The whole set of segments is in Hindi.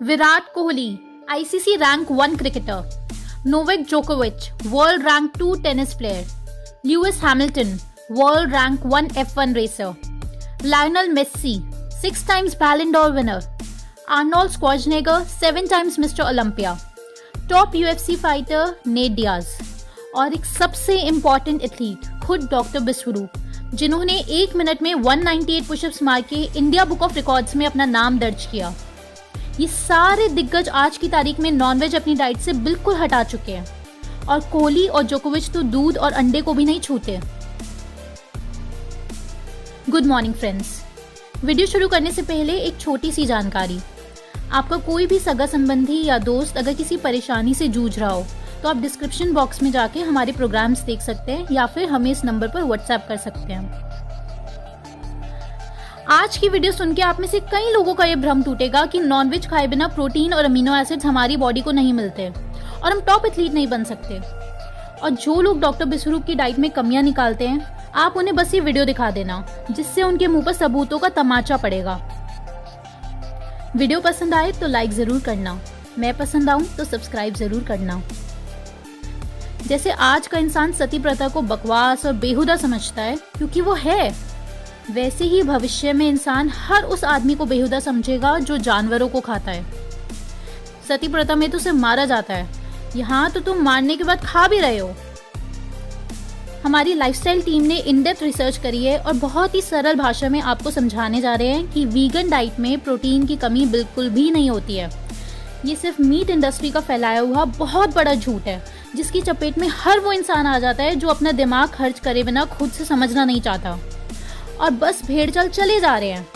Virat Kohli, ICC rank 1 cricketer. Novak Djokovic, world rank 2 tennis player. Lewis Hamilton, world rank 1 F1 racer. Lionel Messi, 6 times Ballon d'Or winner. Arnold Schwarzenegger, 7 times Mr. Olympia. Top UFC fighter Nate Diaz और एक सबसे इम्पॉर्टेंट एथलीट खुद डॉक्टर बिस्वरूप, जिन्होंने 1 मिनट में 198 पुशअप्स मार के इंडिया बुक ऑफ रिकॉर्ड्स में अपना नाम दर्ज किया। ये सारे दिग्गज आज की तारीख में नॉनवेज अपनी डाइट से बिल्कुल हटा चुके हैं और कोहली और जोकोविच तो दूध और अंडे को भी नहीं छूते। Good morning friends. वीडियो शुरू करने से पहले एक छोटी सी जानकारी। आपका कोई भी सगा संबंधी या दोस्त अगर किसी परेशानी से जूझ रहा हो तो आप डिस्क्रिप्शन बॉक्स में जाके हमारे प्रोग्राम्स देख सकते हैं या फिर हमें इस नंबर पर व्हाट्सएप कर सकते हैं। आज की वीडियो सुन के आप में से कई लोगों का ये भ्रम टूटेगा कि नॉनवेज खाए बिना प्रोटीन और अमीनो एसिड्स हमारी बॉडी को नहीं मिलते और हम टॉप एथलीट नहीं बन सकते। और जो लोग डॉक्टर बिस्वरूप की डाइट में कमियां निकालते हैं, आप उन्हें बस ये वीडियो दिखा देना, जिससे उनके मुंह पर सबूतों का तमाचा पड़ेगा। वीडियो पसंद आए तो लाइक जरूर करना, मैं पसंद आऊं तो सब्सक्राइब जरूर करना। जैसे आज का इंसान सती प्रथा को बकवास और बेहुदा समझता है क्योंकि वो है, वैसे ही भविष्य में इंसान हर उस आदमी को बेहुदा समझेगा जो जानवरों को खाता है। सती प्रथा में तो उसे मारा जाता है, यहाँ तो तुम मारने के बाद खा भी रहे हो। हमारी लाइफस्टाइल टीम ने इन डेप्थ रिसर्च करी है और बहुत ही सरल भाषा में आपको समझाने जा रहे हैं कि वीगन डाइट में प्रोटीन की कमी बिल्कुल भी नहीं होती है। ये सिर्फ मीट इंडस्ट्री का फैलाया हुआ बहुत बड़ा झूठ है, जिसकी चपेट में हर वो इंसान आ जाता है जो अपना दिमाग खर्च करे बिना खुद से समझना नहीं चाहता और बस भेड़ चाल चले जा रहे हैं।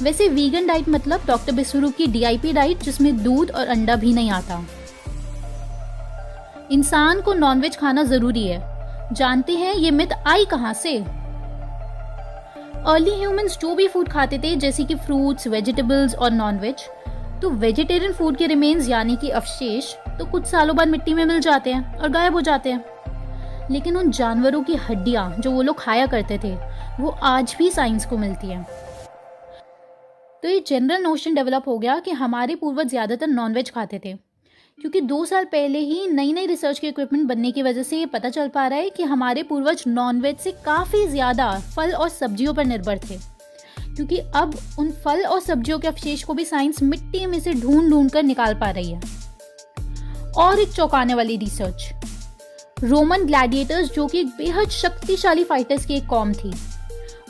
वैसे वीगन डाइट मतलब डॉक्टर बिस्वरूप की DIP डाइट, जिसमें दूध और अंडा भी नहीं आता। इंसान को नॉनवेज खाना जरूरी है। जानते हैं ये मिथ आई कहां से? अर्ली ह्यूमंस जो भी फूड खाते थे, जैसे कि फ्रूट्स, वेजिटेबल्स और नॉनवेज, तो वेजिटेरियन फूड के रिमेन्स यानी कि अवशेष तो कुछ सालों बाद मिट्टी में मिल जाते हैं और गायब हो जाते हैं। लेकिन उन जानवरों की हड्डियां जो वो लोग खाया करते थे, वो आज भी साइंस को मिलती हैं। तो ये जनरल नोशन डेवलप हो गया कि हमारे पूर्वज ज्यादातर नॉनवेज खाते थे, क्योंकि 2 साल पहले ही नई नई रिसर्च के इक्विपमेंट बनने की वजह से ये पता चल पा रहा है कि हमारे पूर्वज नॉनवेज से काफ़ी ज़्यादा फल और सब्जियों पर निर्भर थे, क्योंकि अब उन फल और सब्जियों के अवशेष को भी साइंस मिट्टी में से ढूंढ कर निकाल पा रही है। और एक चौंकाने वाली रिसर्च, रोमन ग्लैडिएटर्स जो कि एक बेहद शक्तिशाली फाइटर्स की एक कौम थी,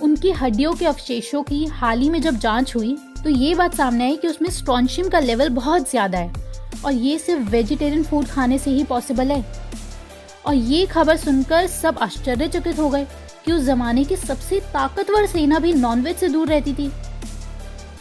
उनकी हड्डियों के अवशेषों की हाल ही में जब जांच हुई तो ये बात सामने आई कि उसमें स्ट्रोंशियम का लेवल बहुत ज़्यादा है और ये सिर्फ वेजिटेरियन फूड खाने से ही पॉसिबल है। और ये खबर सुनकर सब आश्चर्यचकित हो गए कि उस जमाने की सबसे ताकतवर सेना भी नॉनवेज से दूर रहती थी।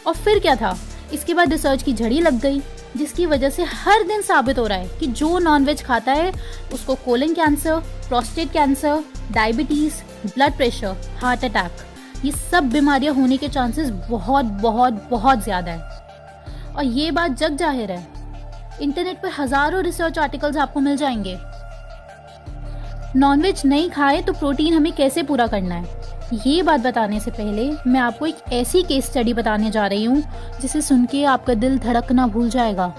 और फिर क्या था, इसके बाद रिसर्च की झड़ी लग गई, जिसकी वजह से हर दिन साबित हो रहा है कि जो नॉनवेज खाता है उसको colon cancer, prostate cancer, diabetes, blood pressure, heart attack, ये सब बीमारियां होने के चांसेस बहुत बहुत बहुत ज्यादा है। और ये बात जग जाहिर है, इंटरनेट पर हजारों रिसर्च आर्टिकल्स आपको मिल जाएंगे। नॉनवेज नहीं खाए तो प्रोटीन हमें कैसे पूरा करना है, ये बात बताने से पहले मैं आपको एक ऐसी केस स्टडी बताने जा रही हूँ जिसे सुन के आपका दिल धड़कना भूल जाएगा।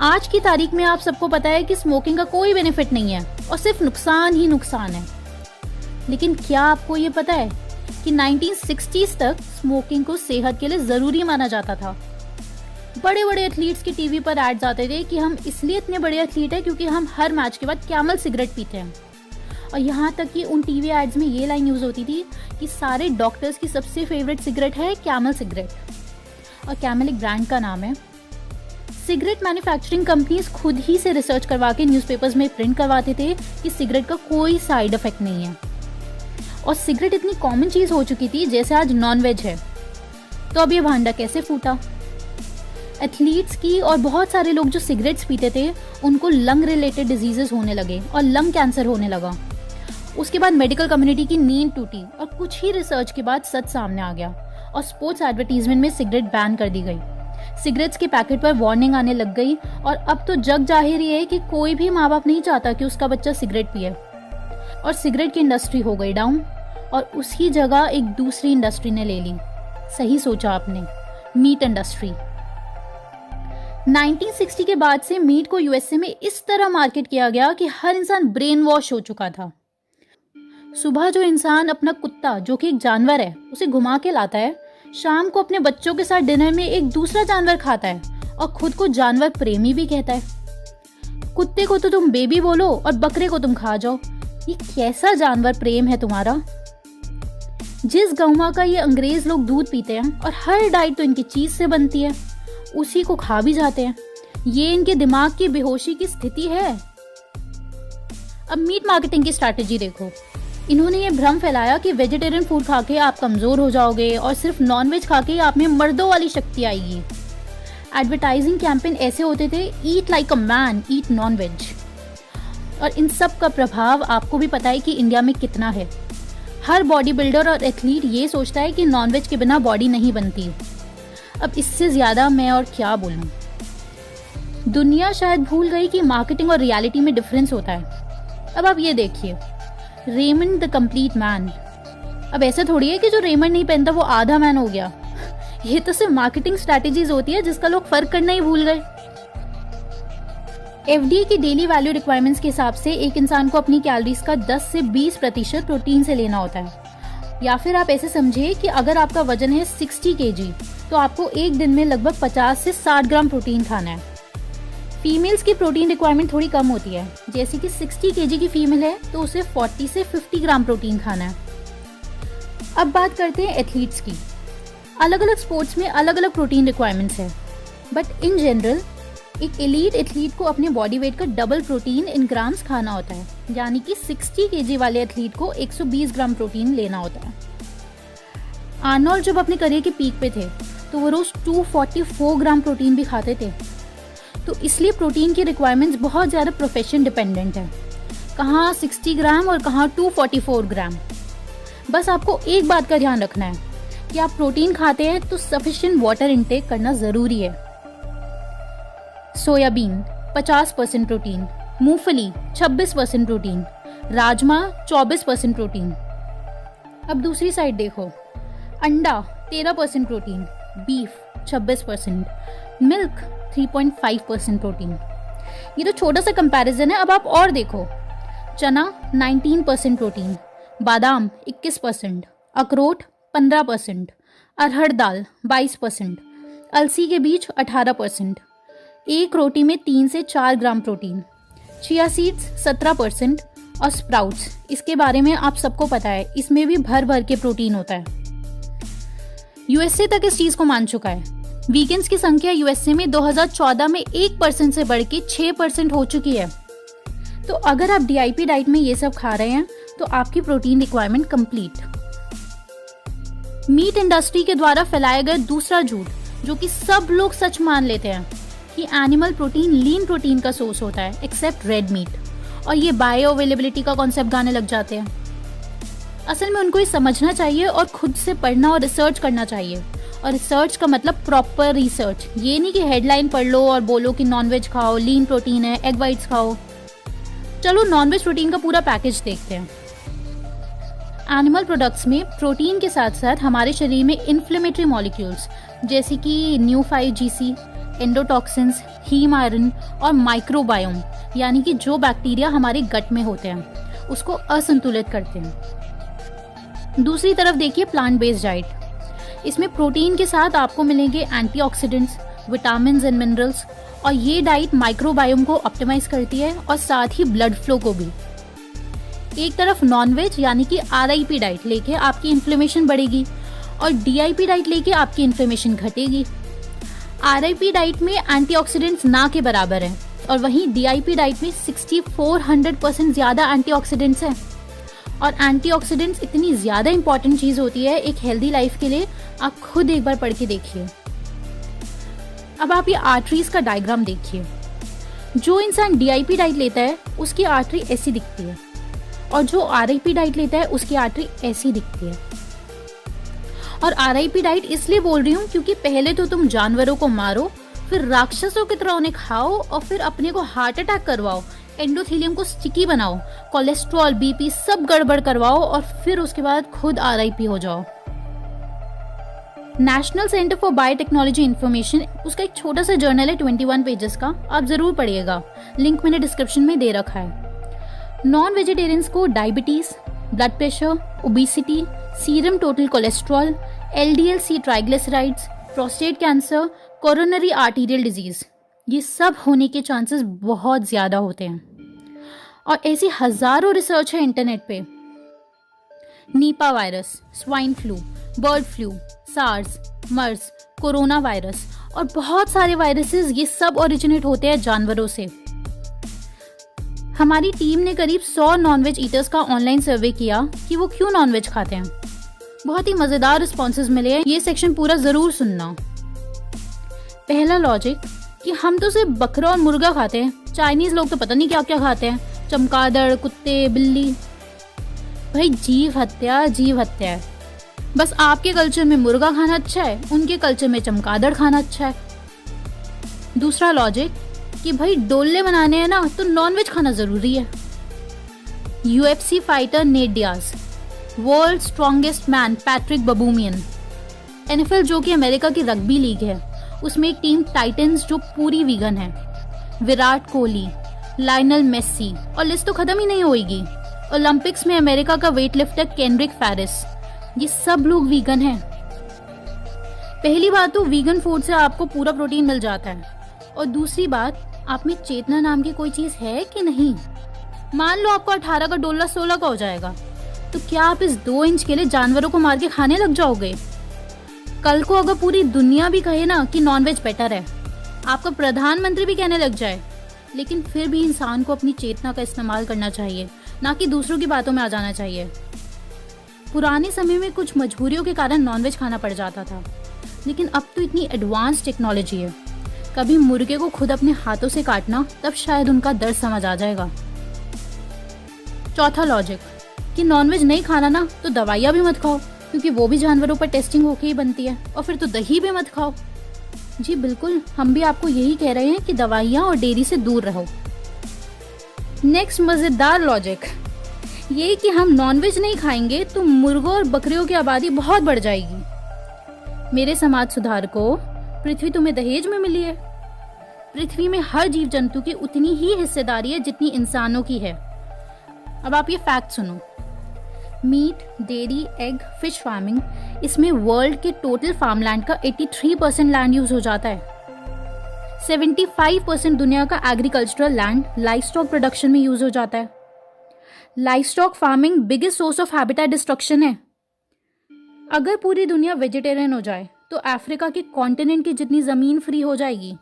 आज की तारीख में आप सबको पता है कि स्मोकिंग का कोई बेनिफिट नहीं है और सिर्फ नुकसान ही नुकसान है। लेकिन क्या आपको ये पता है कि 1960s तक स्मोकिंग को सेहत के लिए जरूरी माना जाता था। बड़े बड़े एथलीट्स के टीवी पर एड्स आते थे कि हम इसलिए इतने बड़े एथलीट हैं क्योंकि हम हर मैच के बाद कैमल सिगरेट पीते हैं। और यहाँ तक कि उन टीवी एड्स में ये लाइन यूज होती थी कि सारे डॉक्टर्स की सबसे फेवरेट सिगरेट है कैमल सिगरेट, और कैमल एक ब्रांड का नाम है। सिगरेट मैन्युफैक्चरिंग कंपनीज खुद ही से रिसर्च करवा के न्यूज़पेपर्स में प्रिंट करवाते थे कि सिगरेट का कोई साइड इफेक्ट नहीं है। और सिगरेट इतनी कॉमन चीज हो चुकी थी जैसे आज नॉनवेज है। तो अब ये भांडा कैसे फूटा? एथलीट्स की और बहुत सारे लोग जो सिगरेट्स पीते थे, उनको लंग रिलेटेड डिजीजेस होने लगे और लंग कैंसर होने लगा। उसके बाद मेडिकल कम्युनिटी की नींद टूटी और कुछ ही रिसर्च के बाद सच सामने आ गया और स्पोर्ट्स एडवर्टीजमेंट में सिगरेट बैन कर दी गई। सिगरेट्स के पैकेट पर वार्निंग आने लग गई और अब तो जग जाहिर ही है कि कोई भी माँ बाप नहीं चाहता कि उसका बच्चा सिगरेट पिए। और सिगरेट की इंडस्ट्री हो गई डाउन और उसकी जगह एक दूसरी इंडस्ट्री ने ले ली। सही सोचा आपने, मीट इंडस्ट्री। 1960 के बाद से मीट को यूएसए में इस तरह मार्केट किया गया कि हर इंसान ब्रेन वॉश हो चुका था। सुबह जो इंसान अपना कुत्ता, जो कि एक जानवर है, उसे घुमा के लाता है, शाम को अपने बच्चों के साथ डिनर में एक दूसरा जानवर खाता है और खुद को जानवर प्रेमी भी कहता है। कुत्ते को तो तुम बेबी बोलो और बकरे को तुम खा जाओ। ये कैसा जानवर प्रेम है तुम्हारा? जिस गौवा का ये अंग्रेज लोग दूध पीते हैं और हर डाइट तो इनकी चीज से बनती है, उसी को खा भी जाते हैं। ये इनके दिमाग की बेहोशी की स्थिति है। अब मीट मार्केटिंग की स्ट्रैटेजी देखो। इन्होंने ये भ्रम फैलाया कि वेजिटेरियन फूड खा के आप कमजोर हो जाओगे और सिर्फ नॉनवेज खा के आप में मर्दों वाली शक्ति आएगी। एडवर्टाइजिंग कैंपेन ऐसे होते थे, eat like a man, eat non-veg. और इन सब का प्रभाव आपको भी पता है कि इंडिया में कितना है। हर बॉडी बिल्डर और एथलीट ये सोचता है कि नॉनवेज के बिना बॉडी नहीं बनती। अब इससे ज्यादा मैं और क्या बोलूं। दुनिया शायद भूल गई कि मार्केटिंग और रियलिटी में डिफरेंस होता है। अब आप ये देखिए, रेमंड द कंप्लीट मैन। अब ऐसा थोड़ी है कि जो रेमंड नहीं पहनता वो आधा मैन हो गया। ये तो सिर्फ मार्केटिंग स्ट्रैटेजीज होती है जिसका लोग फर्क करना ही भूल गए। एफडीए की डेली वैल्यू रिक्वायरमेंट्स के हिसाब से एक इंसान को अपनी कैलोरीज का 10 से 20% प्रोटीन से लेना होता है। या फिर आप ऐसे समझिए कि अगर आपका वजन है 60 kg तो आपको एक दिन में लगभग 50 से 60 ग्राम प्रोटीन खाना है। फीमेल्स की प्रोटीन रिक्वायरमेंट थोड़ी कम होती है। जैसे कि 60 kg की फीमेल है तो उसे 40 से 50 ग्राम प्रोटीन खाना है। अब बात करते हैं एथलीट्स की। अलग अलग स्पोर्ट्स में अलग अलग प्रोटीन रिक्वायरमेंट्स है, बट इन जनरल एक एलीट एथलीट को अपने बॉडी वेट का डबल प्रोटीन इन ग्राम्स खाना होता है। यानी कि 60 kg वाले एथलीट को 120 ग्राम प्रोटीन लेना होता है। आर्नोल्ड जब अपने करियर के पीक पे थे तो वो रोज 244 ग्राम प्रोटीन भी खाते थे। तो इसलिए प्रोटीन की रिक्वायरमेंट्स बहुत ज़्यादा प्रोफेशन डिपेंडेंट है। कहाँ 60 ग्राम और कहाँ 244 ग्राम। बस आपको एक बात का ध्यान रखना है कि आप प्रोटीन खाते हैं तो सफिशिएंट वाटर इनटेक करना ज़रूरी है। सोयाबीन 50% प्रोटीन, मूंगफली 26% प्रोटीन, राजमा 24% प्रोटीन। अब दूसरी साइड देखो, अंडा 13% प्रोटीन, बीफ 26%, मिल्क 3.5% प्रोटीन। ये तो छोटा सा कंपैरिजन है। अब आप और देखो, चना 19% प्रोटीन, बादाम 21%, अखरोट 15%, अरहर दाल 22%, अलसी के बीज 18%, एक रोटी में 3 से 4 ग्राम प्रोटीन, चिया सीड्स 17% और स्प्राउट्स, इसके बारे में आप सबको पता है, इसमें भी भर भर के प्रोटीन होता है। यूएसए तक इस चीज को मान चुका है। वीगन्स की संख्या यूएसए में 2014 में 1% से बढ़ के 6% हो चुकी है। तो अगर आप डीआईपी डाइट में ये सब खा रहे हैं तो आपकी protein requirement complete. Meat industry के द्वारा फैलाया गया दूसरा झूठ, जो कि सब लोग सच मान लेते हैं, कि एनिमल प्रोटीन लीन प्रोटीन का सोर्स होता है एक्सेप्ट रेड मीट, और ये बायो अवेलेबिलिटी का कॉन्सेप्ट गाने लग जाते हैं। असल में उनको ये समझना चाहिए और खुद से पढ़ना और रिसर्च करना चाहिए। और रिसर्च का मतलब प्रॉपर रिसर्च, ये नहीं कि हेडलाइन पढ़ लो और बोलो कि नॉनवेज खाओ, लीन प्रोटीन है, एग वाइट्स खाओ। चलो नॉनवेज प्रोटीन का पूरा पैकेज देखते हैं। एनिमल प्रोडक्ट्स में प्रोटीन के साथ साथ हमारे शरीर में इन्फ्लेमेटरी मॉलिक्यूल्स जैसे कि new 5GC, endotoxins, heme iron और माइक्रोबायोम, यानी कि जो बैक्टीरिया हमारे गट में होते हैं, उसको असंतुलित करते हैं। दूसरी तरफ देखिए प्लांट बेस्ड डाइट। इसमें प्रोटीन के साथ आपको मिलेंगे एंटीऑक्सीडेंट्स, विटामिन्स एंड मिनरल्स, और ये डाइट माइक्रोबायोम को ऑप्टिमाइज करती है और साथ ही ब्लड फ्लो को भी। एक तरफ नॉनवेज यानी कि RIP डाइट लेके आपकी इन्फ्लेमेशन बढ़ेगी और DIP डाइट लेके आपकी इन्फ्लेमेशन घटेगी। RIP डाइट में एंटीऑक्सीडेंट्स ना के बराबर है और वहीं DIP डाइट में 6400% ज्यादा एंटीऑक्सीडेंट्स हैं। और एंटीऑक्सीडेंट्स इतनी ज्यादा इंपॉर्टेंट चीज होती है एक हेल्दी लाइफ के लिए, आप खुद एक बार पढ़ के देखिए। अब आप ये आर्टरीज का डायग्राम देखिए। जो इंसान DIP डाइट लेता है उसकी आर्टरी ऐसी दिखती है और जो RIP डाइट लेता है उसकी आर्टरी ऐसी दिखती है। और RIP डाइट इसलिए बोल रही हूँ क्योंकि पहले तो तुम जानवरों को मारो, फिर राक्षसों की तरह उन्हें खाओ और फिर अपने को हार्ट अटैक करवाओ, एंडोथेलियम को स्टिकी बनाओ, कोलेस्ट्रॉल, BP सब गड़बड़ करवाओ और फिर उसके बाद खुद RIP हो जाओ। National centre for biotechnology information, उसका एक छोटा सा जर्नल है 21 पेजेस का, आप ज़रूर पढ़िएगा, लिंक मैंने डिस्क्रिप्शन में दे रखा है। नॉन वेजिटेरियंस को diabetes, blood pressure, obesity, serum total cholesterol, LDL-C triglycerides, prostate cancer, coronary arterial disease, ये सब होने के चांसेस बहुत ज़्यादा होते हैं। और ऐसी हज़ारों रिसर्च है इंटरनेट पे। Nipah virus, swine flu, bird flu, SARS, MERS, corona virus और बहुत सारे वायरसेस, ये सब ओरिजिनेट होते हैं जानवरों से। हमारी टीम ने करीब 100 नॉनवेज ईटर्स का ऑनलाइन सर्वे किया कि वो क्यों नॉनवेज खाते हैं। बहुत ही मज़ेदार रिस्पॉन्सेज मिले हैं, ये सेक्शन पूरा ज़रूर सुनना। पहला लॉजिक कि हम तो सिर्फ बकरा और मुर्गा खाते हैं, चाइनीज़ लोग तो पता नहीं क्या क्या खाते हैं, चमगादड़, कुत्ते, बिल्ली। भाई जीव हत्या जीव हत्या है। बस आपके कल्चर में मुर्गा खाना अच्छा है, उनके कल्चर में चमगादड़ खाना अच्छा है। दूसरा लॉजिक कि भाई डोले बनाने हैं ना तो नॉनवेज खाना जरूरी है। UFC fighter Nate Diaz, world strongest man Patrick Baboumian, NFL जो कि अमेरिका की रग्बी लीग है, उसमें एक टीम टाइटंस जो पूरी वीगन है, विराट कोहली, लायनल मेसी, और लिस्ट तो खत्म ही नहीं होगी। ओलंपिक्स में अमेरिका का वेटलिफ्टर केंड्रिक फैरिस, ये सब लोग वीगन हैं। पहली बात तो वीगन फूड से आपको पूरा प्रोटीन मिल जाता है, और दूसरी बात आप में चेतना नाम की कोई चीज है कि नहीं। मान लो आपको 18 का डोला 16 का हो जाएगा, तो क्या आप इस 2 इंच के लिए जानवरों को मार के खाने लग जाओगे? कल को अगर पूरी दुनिया भी कहे ना कि नॉनवेज बेटर है, आपका प्रधानमंत्री भी कहने लग जाए, लेकिन फिर भी इंसान को अपनी चेतना का इस्तेमाल करना चाहिए, ना कि दूसरों की बातों में आ जाना चाहिए। पुराने समय में कुछ मजबूरियों के कारण नॉनवेज खाना पड़ जाता था, लेकिन अब तो इतनी एडवांस टेक्नोलॉजी है, कभी मुर्गे को खुद अपने हाथों से काटना, तब शायद उनका दर्द समझ आ जाएगा। चौथा लॉजिक कि नॉनवेज नहीं खाना ना तो दवाइयाँ भी मत खाओ, क्योंकि वो भी जानवरों पर टेस्टिंग होके ही बनती है, और फिर तो दही भी मत खाओ। जी बिल्कुल, हम भी आपको यही कह रहे हैं कि दवाइयाँ और डेयरी से दूर रहो। नेक्स्ट मजेदार लॉजिक ये कि हम नॉनवेज नहीं खाएंगे तो मुर्गों और बकरियों की आबादी बहुत बढ़ जाएगी। मेरे समाज सुधारकों, पृथ्वी तुम्हें दहेज में मिली है। पृथ्वी में हर जीव जंतु की उतनी ही हिस्सेदारी है जितनी इंसानों की है। अब आप ये फैक्ट सुनो। Meat, dairy, egg, fish farming, इसमें वर्ल्ड के टोटल फार्मलैंड का 83% लैंड यूज हो जाता है। 75% दुनिया का एग्रीकल्चरल लैंड लाइवस्टॉक प्रोडक्शन में यूज हो जाता है। Livestock farming biggest source of habitat destruction है। अगर पूरी दुनिया वेजिटेरियन हो जाए तो अफ्रीका के कॉन्टिनेंट की जितनी जमीन फ्री हो जाएगी,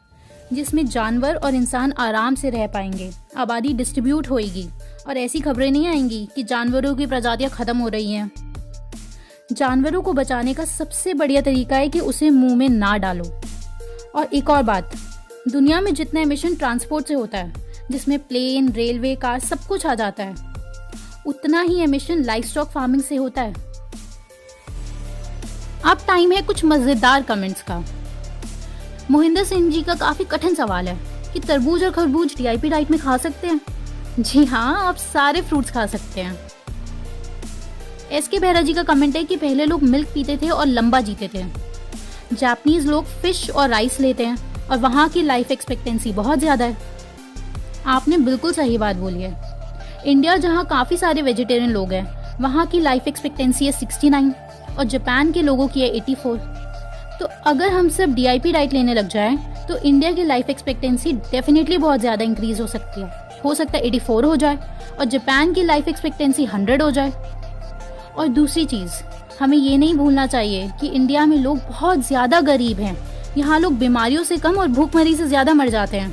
जिसमें जानवर और इंसान आराम से रह पाएंगे, आबादी डिस्ट्रीब्यूट होएगी, और ऐसी खबरें नहीं आएंगी कि जानवरों की प्रजातियां खत्म हो रही हैं। जानवरों को बचाने का सबसे बढ़िया तरीका है कि उसे मुंह में ना डालो। और एक और बात, दुनिया में जितना एमिशन ट्रांसपोर्ट से होता है, जिसमें प्लेन, रेलवे, कार सब कुछ आ जाता है, उतना ही एमिशन लाइवस्टॉक फार्मिंग से होता है। अब टाइम है कुछ मजेदार कमेंट्स का। मोहिंदर सिंह जी का काफी कठिन सवाल है कि तरबूज और खरबूज DIP डाइट में खा सकते हैं? जी हाँ, आप सारे फ्रूट्स खा सकते हैं। SK बेहरा जी का कमेंट है कि पहले लोग मिल्क पीते थे और लंबा जीते थे। जापानीज लोग फिश और राइस लेते हैं और वहाँ की लाइफ एक्सपेक्टेंसी बहुत ज्यादा है। आपने बिल्कुल सही बात बोली है। इंडिया जहाँ काफी सारे वेजिटेरियन लोग हैं, वहाँ की लाइफ एक्सपेक्टेंसी है 69 और जापान के लोगों की है 84। तो अगर हम सब DIP डाइट लेने लग जाएं, तो इंडिया की लाइफ एक्सपेक्टेंसी डेफिनेटली बहुत ज़्यादा इंक्रीज हो सकती है। हो सकता है 84 हो जाए और जापान की लाइफ एक्सपेक्टेंसी 100 हो जाए। और दूसरी चीज़, हमें ये नहीं भूलना चाहिए कि इंडिया में लोग बहुत ज़्यादा गरीब हैं। यहाँ लोग बीमारियों से कम और भूखमरी से ज़्यादा मर जाते हैं।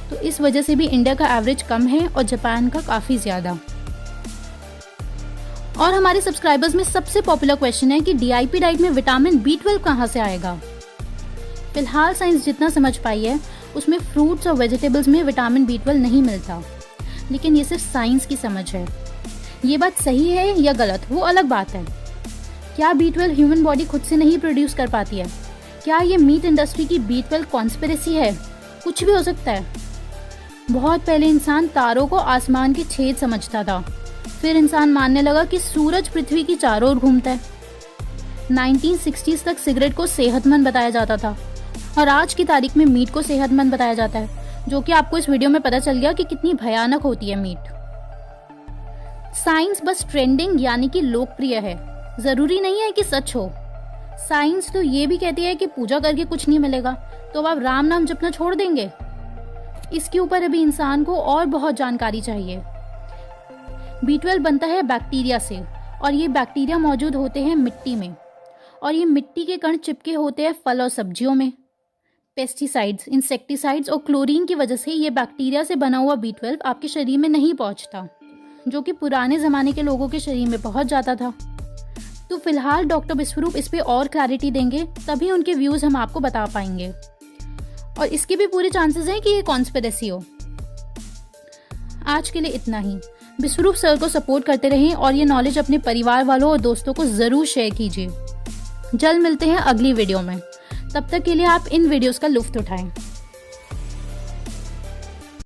तो इस वजह से भी इंडिया का एवरेज कम है और जापान का काफ़ी ज़्यादा। और हमारे सब्सक्राइबर्स में सबसे पॉपुलर क्वेश्चन है कि DIP डाइट में विटामिन B12 कहाँ से आएगा। फिलहाल साइंस जितना समझ पाई है, उसमें फ्रूट्स और वेजिटेबल्स में विटामिन B12 नहीं मिलता, लेकिन ये सिर्फ साइंस की समझ है। ये बात सही है या गलत, वो अलग बात है। क्या B12 ह्यूमन बॉडी खुद से नहीं प्रोड्यूस कर पाती है? क्या ये मीट इंडस्ट्री की B12 कॉन्स्पिरेसी है? कुछ भी हो सकता है। बहुत पहले इंसान तारों को आसमान के छेद समझता था, फिर इंसान मानने लगा कि सूरज पृथ्वी की चारों ओर घूमता है। 1960s तक सिगरेट को सेहतमंद बताया जाता था और आज की तारीख में मीट को सेहतमंद बताया जाता है, जो कि आपको इस वीडियो में पता चल गया कि कितनी भयानक होती है मीट। साइंस बस ट्रेंडिंग यानी कि लोकप्रिय है, जरूरी नहीं है कि सच हो। साइंस तो ये भी कहती है कि पूजा करके कुछ नहीं मिलेगा, तो अब आप राम नाम जपना छोड़ देंगे? इसके ऊपर अभी इंसान को और बहुत जानकारी चाहिए। B12 बनता है बैक्टीरिया से और ये बैक्टीरिया मौजूद होते हैं मिट्टी में, और ये मिट्टी के कण चिपके होते हैं फल और सब्जियों में। पेस्टिसाइड्स, इंसेक्टिसाइड्स और क्लोरीन की वजह से ये बैक्टीरिया से बना हुआ B12 आपके शरीर में नहीं पहुंचता, जो कि पुराने ज़माने के लोगों के शरीर में पहुंच जाता था। तो फिलहाल डॉक्टर विश्वरूप इस पे और क्लैरिटी देंगे, तभी उनके व्यूज़ हम आपको बता पाएंगे, और इसके भी पूरे चांसेस हैं कि ये कॉन्स्पिरेसी हो। आज के लिए इतना ही। विश्वरूप सर को सपोर्ट करते रहें और ये नॉलेज अपने परिवार वालों और दोस्तों को ज़रूर शेयर कीजिए। जल्द मिलते हैं अगली वीडियो में, तब तक के लिए आप इन वीडियोस का लुत्फ़ उठाएं।